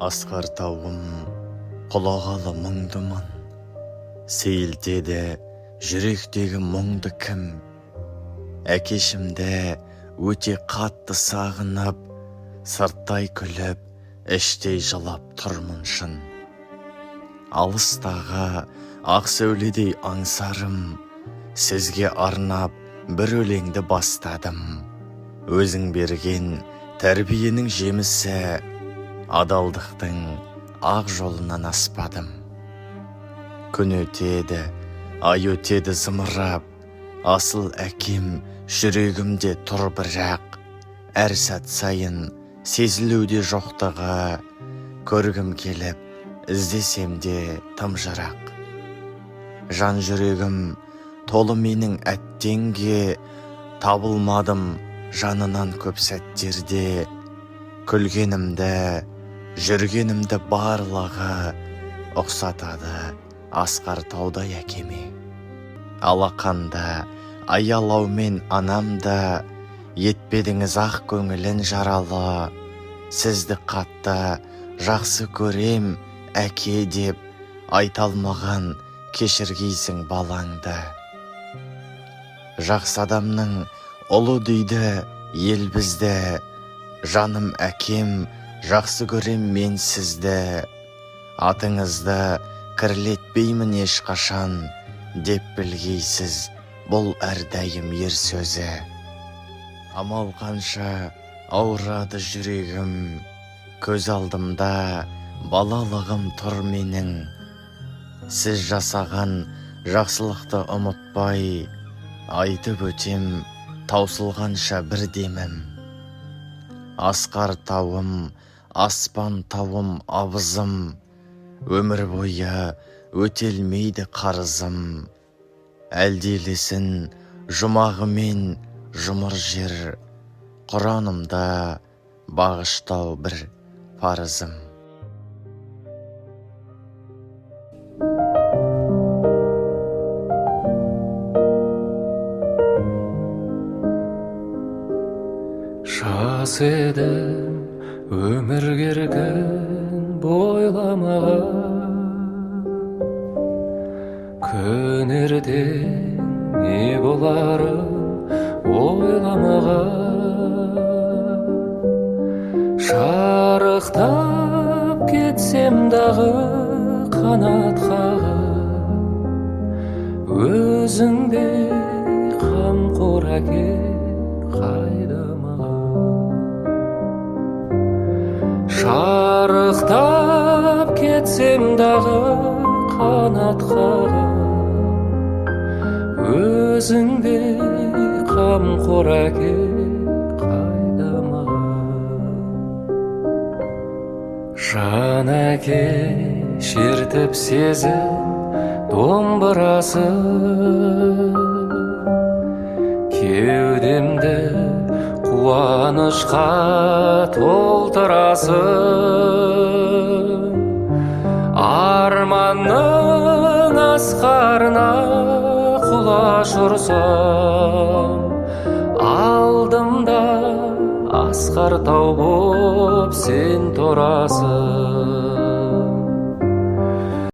Асқар тауым құлағалы мұңдымын, сейілтеді жүректегі мұңды кім? Әкешімді өте қатты сағынып, сырттай күліп, іштей жылап тұрмын шын. Алыстағы ақ сәуледей аңсарым, сізге арнап бір өлеңді бастадым. Өзің берген тәрбиенің жемісі, адалдықтың ақ жолынан аспадым. Күн өтеді, ай өтеді зымырап, асыл әкем жүрегімде тұр бірақ. Әр сәт сайын сезілуде жоқтығы, көргім келіп, іздесем де тым жырақ. Жан жүрегім толы менің әттенге, табылмадым жанынан көп сәттерде. Күлгенімді, жүргенімді барлығы ұқсатады Асқар таудай әкеме. Алақанда аялаумен анамда, етпедіңіз ақ көңілін жаралы. Сізді қатты жақсы көрем әке деп, айталмаған кешіргейсің балаңды. Жақсы адамның ұлы дейді ел бізді, жаным әкем жақсы көрем мен сізді. Атыңызды кірлетпеймін ешқашан, деп білгейсіз бұл әрдайым ер сөзі. Амал қанша ауырады жүрегім, көз алдымда балалығым тұр менің. Сіз жасаған жақсылықты ұмытпай, айтып өтем таусылғанша бір демім. Асқар тауым, аспан тауым абызым, өмір бойы өтелмейді қарызым. Әлделесін жұмағымен жұмыр жер, Құранымда бағыштау бір парызым. Жас едім өмір керген бойламаған, күн ертең не боларын ойламаған. Шарықтап кетсем дағы қанат қағып, өзіңде қамқор әке қайда маған. Шарықтап кетсем дағы қанат қағып, өзіңде қамқор әке қайда маған. Жан әке шертіп сезім домбырасы, кеудемді қуанышқа толтырасың. Арманның асқарына құлаш ұрсам, алдымда Асқар тау боп сен тұрасың.